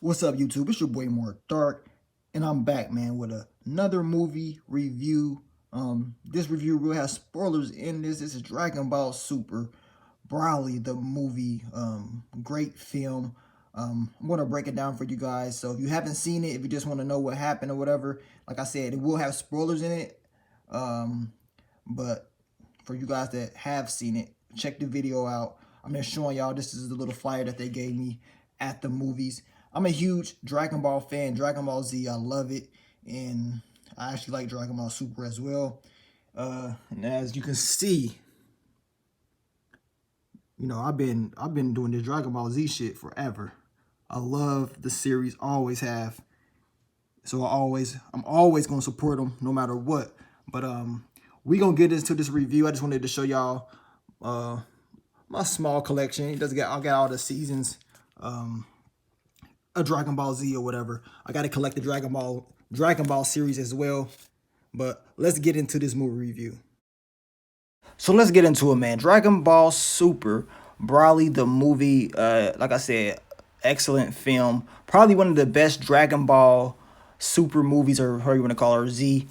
What's up, YouTube? It's your boy More Dark, and I'm back, man, with another movie review. This review will have spoilers in this. This is Dragon Ball Super Broly, the movie. Great film. I'm gonna break it down for you guys. So if you haven't seen it, if you just want to know what happened or whatever, like I said, it will have spoilers in it. But for you guys that have seen it, check the video out. I'm just showing y'all this is the little flyer that they gave me at the movies. I'm a huge Dragon Ball fan, Dragon Ball Z, I love it. And I actually like Dragon Ball Super as well. And as you can see, I've been doing this Dragon Ball Z shit forever. I love the series, always have. So I'm always gonna support them no matter what. But we gonna get into this review. I just wanted to show y'all my small collection. I got all the seasons. A Dragon Ball Z or whatever. I got to collect the Dragon Ball series as well. But let's get into this movie review. So let's get into it, man. Dragon Ball Super Broly, the movie. Like I said, excellent film. Probably one of the best Dragon Ball Super movies, or however you want to call it, or Z,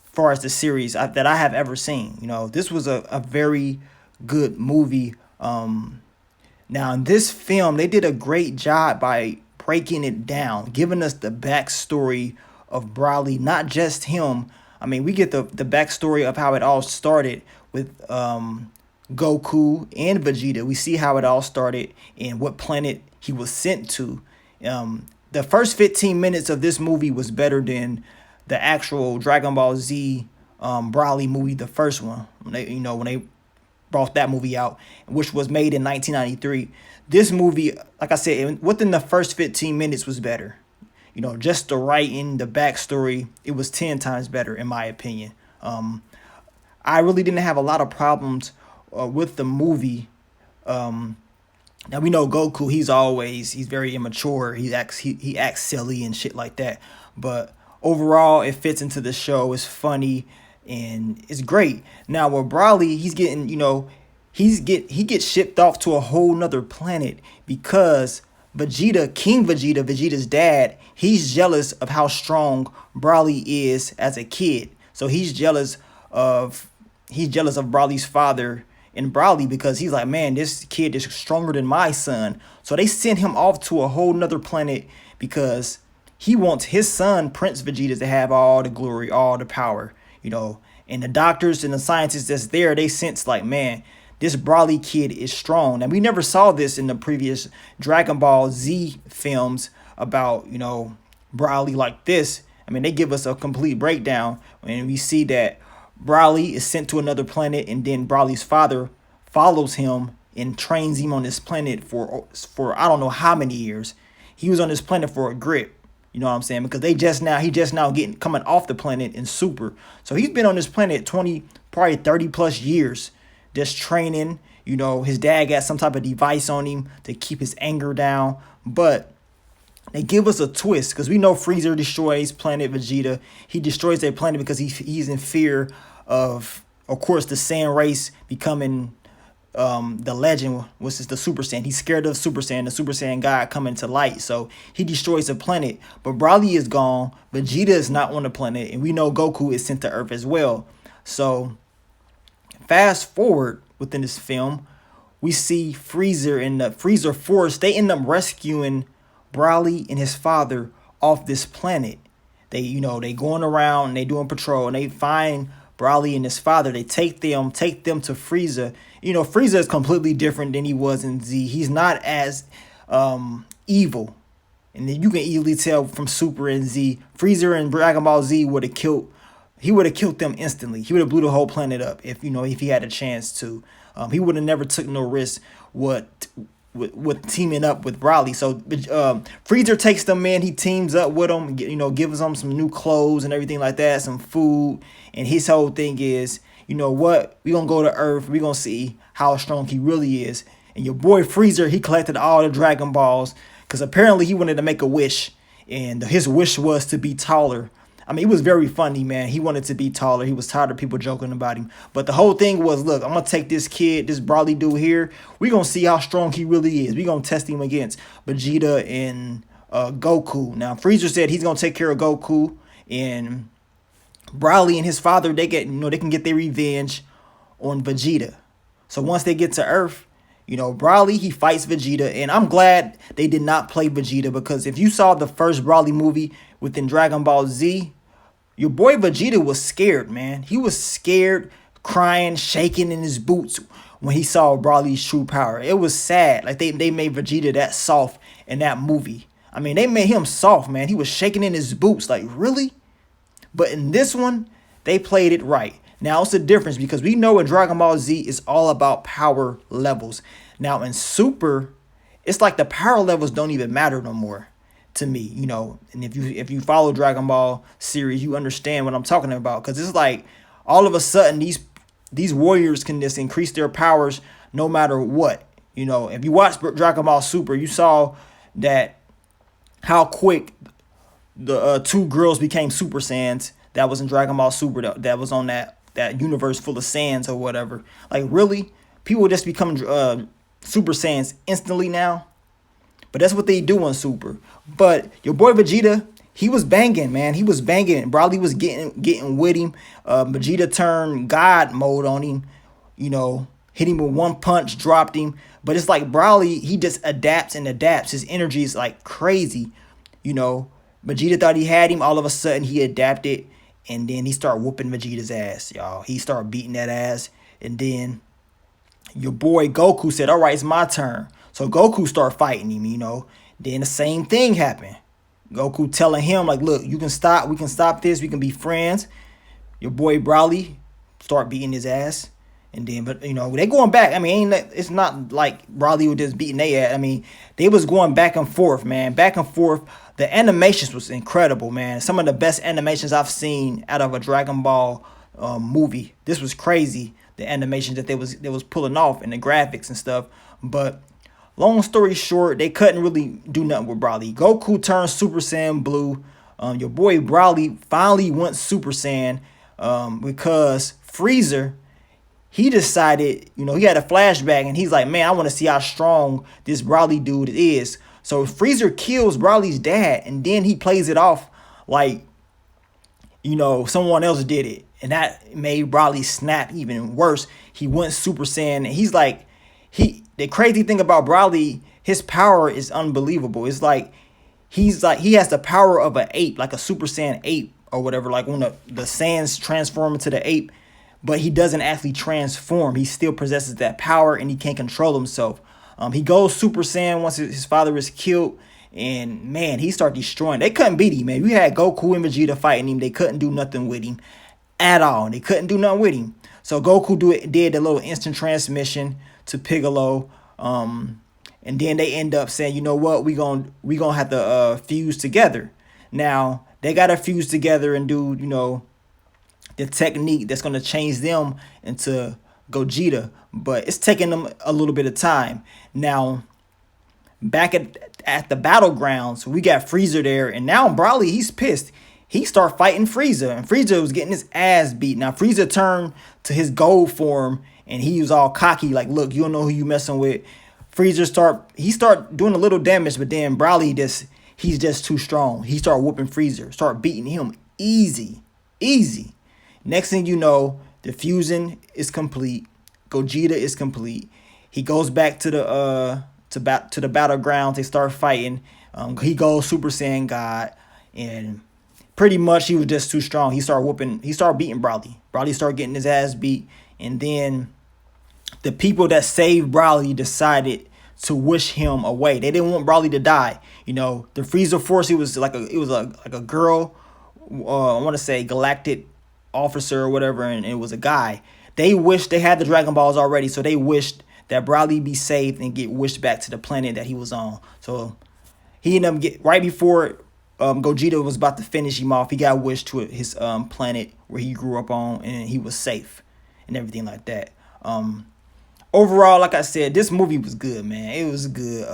as far as the series that I have ever seen. You know, this was a very good movie. Now in this film, they did a great job by breaking it down, giving us the backstory of Broly, not just him. I mean, we get the backstory of how it all started with Goku and Vegeta. We see how it all started and what planet he was sent to. The first 15 minutes of this movie was better than the actual Dragon Ball Z Broly movie, the first one. When they brought that movie out, which was made in 1993. This movie, like I said, within the first 15 minutes was better. You know, just the writing, the backstory, it was 10 times better in my opinion. I really didn't have a lot of problems with the movie. Now we know Goku, he's very immature. He acts silly and shit like that. But overall, it fits into the show. It's funny and it's great. Now with Broly, he's getting, he gets shipped off to a whole nother planet because King Vegeta, Vegeta's dad, he's jealous of how strong Broly is as a kid. So he's jealous of Broly's father and Broly because he's like, man, this kid is stronger than my son. So they send him off to a whole nother planet because he wants his son, Prince Vegeta, to have all the glory, all the power, and the doctors and the scientists that's there, they sense like, man, this Broly kid is strong. And we never saw this in the previous Dragon Ball Z films about, Broly like this. I mean, they give us a complete breakdown and we see that Broly is sent to another planet and then Broly's father follows him and trains him on this planet for I don't know how many years. He was on this planet for a grip. You know what I'm saying? Because he just now coming off the planet in Super. So he's been on this planet 20, probably 30 plus years, just training. His dad got some type of device on him to keep his anger down. But they give us a twist because we know Frieza destroys planet Vegeta. He destroys their planet because he's in fear of course, the Saiyan race becoming the legend, which is the Super Saiyan. He's scared of Super Saiyan, the Super Saiyan God coming to light. So he destroys the planet. But Broly is gone. Vegeta is not on the planet. And we know Goku is sent to Earth as well. So fast forward within this film, we see Frieza and the Frieza Force. They end up rescuing Broly and his father off this planet. They going around and they doing patrol and they find Broly and his father. They take them to Frieza. Frieza is completely different than he was in Z. He's not as evil. And then you can easily tell from Super and Z. Frieza and Dragon Ball Z would have killed them instantly. He would have blew the whole planet up if he had a chance to. He would have never took no risk with teaming up with Broly. So Frieza takes them in. He teams up with them, gives them some new clothes and everything like that, some food. And his whole thing is, we're going to go to Earth. We're going to see how strong he really is. And your boy Frieza, he collected all the Dragon Balls because apparently he wanted to make a wish. And his wish was to be taller. I mean, it was very funny, man. He wanted to be taller. He was tired of people joking about him. But the whole thing was, look, I'm going to take this kid, this Broly dude here. We're going to see how strong he really is. We're going to test him against Vegeta and Goku. Now Frieza said he's gonna take care of Goku, and Broly and his father, they get, they can get their revenge on Vegeta. So once they get to Earth, Broly, he fights Vegeta, and I'm glad they did not play Vegeta, because if you saw the first Broly movie within Dragon Ball Z, your boy Vegeta was scared, man. He was scared, crying, shaking in his boots when he saw Broly's true power. It was sad. Like they made Vegeta that soft in that movie. I mean, they made him soft, man. He was shaking in his boots. Like, really? But in this one, they played it right. Now, it's a difference, because we know in Dragon Ball Z is all about power levels. Now, in Super, it's like the power levels don't even matter no more to me, And if you follow Dragon Ball series, you understand what I'm talking about, because it's like all of a sudden these warriors can just increase their powers no matter what. If you watch Dragon Ball Super, you saw that how quick the two girls became Super Saiyans. That was in Dragon Ball Super. That was on that universe full of Saiyans or whatever. Like, really, people just become Super Saiyans instantly now. But that's what they do on Super. But your boy Vegeta, he was banging, man. He was banging. Broly was getting with him. Vegeta turned God mode on him. Hit him with one punch, dropped him. But it's like Broly, he just adapts and adapts. His energy is like crazy. Vegeta thought he had him. All of a sudden, he adapted. And then he started whooping Vegeta's ass, y'all. He started beating that ass. And then your boy Goku said, all right, it's my turn. So Goku started fighting him, Then the same thing happened. Goku telling him, like, look, you can stop. We can stop this. We can be friends. Your boy Broly start beating his ass. And then, but, they going back. I mean, it's not like Broly was just beating their ass. I mean, they was going back and forth, man. Back and forth. The animations was incredible, man. Some of the best animations I've seen out of a Dragon Ball movie. This was crazy, the animations that they was pulling off and the graphics and stuff. But long story short, they couldn't really do nothing with Broly. Goku turned Super Saiyan Blue. Your boy Broly finally went Super Saiyan because Frieza, he decided, he had a flashback, and he's like, man, I want to see how strong this Broly dude is. So Frieza kills Broly's dad, and then he plays it off like, someone else did it. And that made Broly snap even worse. He went Super Saiyan, and he's like, the crazy thing about Broly, his power is unbelievable. It's like, he has the power of an ape, like a Super Saiyan ape or whatever, like when the Saiyans transform into the ape, but he doesn't actually transform. He still possesses that power, and he can't control himself. He goes Super Saiyan once his father is killed, and man, he started destroying. They couldn't beat him, man. We had Goku and Vegeta fighting him. They couldn't do nothing with him at all. They couldn't do nothing with him. So Goku did a little instant transmission to Piccolo, and then they end up saying, you know what, we gonna have to fuse together. Now they gotta fuse together and do the technique that's gonna change them into Gogeta, but it's taking them a little bit of time. Now, back at the battlegrounds, we got Frieza there, and now Broly, he's pissed. He start fighting Frieza, and Frieza was getting his ass beat. Now, Frieza turned to his gold form, and he was all cocky, like, look, you don't know who you messing with. Frieza start doing a little damage, but then Broly he's just too strong. He start whooping Frieza, start beating him easy. Next thing you know, the fusion is complete. Gogeta is complete. He goes back to the battlegrounds. They start fighting. He goes Super Saiyan God, and pretty much he was just too strong. He started beating Broly. Broly started getting his ass beat, and then the people that saved Broly decided to wish him away. They didn't want Broly to die. The Frieza Force, it was like a girl, I want to say galactic officer or whatever, and it was a guy. They wished they had the Dragon Balls already, so they wished that Broly be saved and get wished back to the planet that he was on. So he ended up right before Gogeta was about to finish him off, he got wished to his planet where he grew up on, and he was safe and everything like that. Overall, like I said, this movie was good, man. It was good.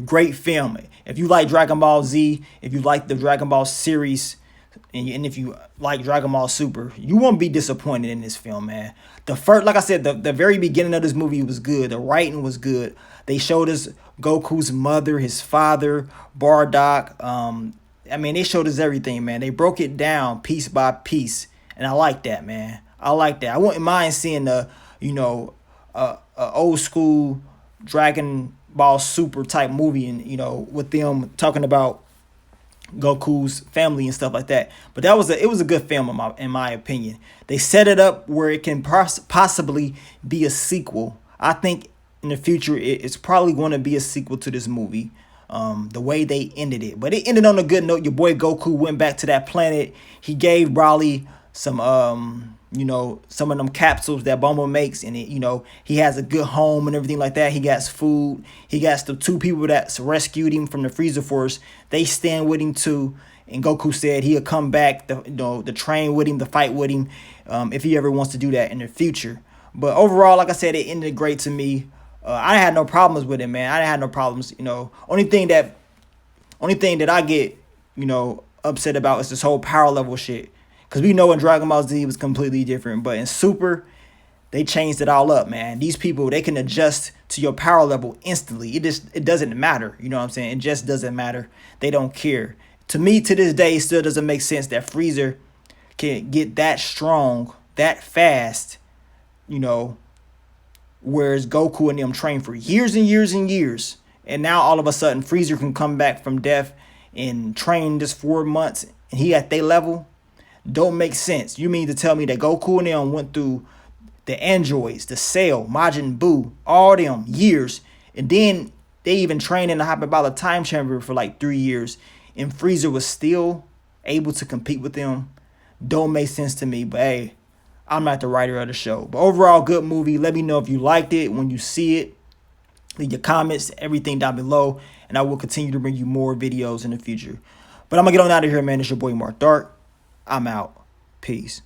Great film. If you like Dragon Ball Z, if you like the Dragon Ball series, and if you like Dragon Ball Super, you won't be disappointed in this film, man. The first, like I said, the very beginning of this movie was good. The writing was good. They showed us Goku's mother, his father, Bardock. I mean, they showed us everything, man. They broke it down piece by piece, and I like that, man. I like that. I wouldn't mind seeing a old school Dragon Ball Super type movie, and with them talking about Goku's family and stuff like that. But it was a good film in my opinion. They set it up where it can possibly be a sequel. I think in the future it's probably going to be a sequel to this movie. The way they ended it, but it ended on a good note. Your boy Goku went back to that planet. He gave Broly some some of them capsules that Bumble makes, and he has a good home and everything like that. He got food. He got the two people that rescued him from the Frieza Force. They stand with him too. And Goku said he'll come back the train with him, the fight with him, if he ever wants to do that in the future. But overall, like I said, it ended great to me. I had no problems with it, man. I had no problems. Only thing that I get upset about is this whole power level shit. Because we know in Dragon Ball Z it was completely different. But in Super, they changed it all up, man. These people, they can adjust to your power level instantly. It doesn't matter. You know what I'm saying? It just doesn't matter. They don't care. To me, to this day, it still doesn't make sense that Frieza can get that strong, that fast, whereas Goku and them trained for years and years and years. And now all of a sudden, Frieza can come back from death and train just 4 months, and he at their level. Don't make sense. You mean to tell me that Goku and them went through the androids, the Cell, Majin Buu, all them years, and then they even trained in the hyperbolic time chamber for like 3 years, and Frieza was still able to compete with them? Don't make sense to me. But hey, I'm not the writer of the show. But overall, good movie. Let me know if you liked it when you see it. Leave your comments, everything down below, and I will continue to bring you more videos in the future. But I'm going to get on out of here, man. It's your boy Mark Dark. I'm out. Peace.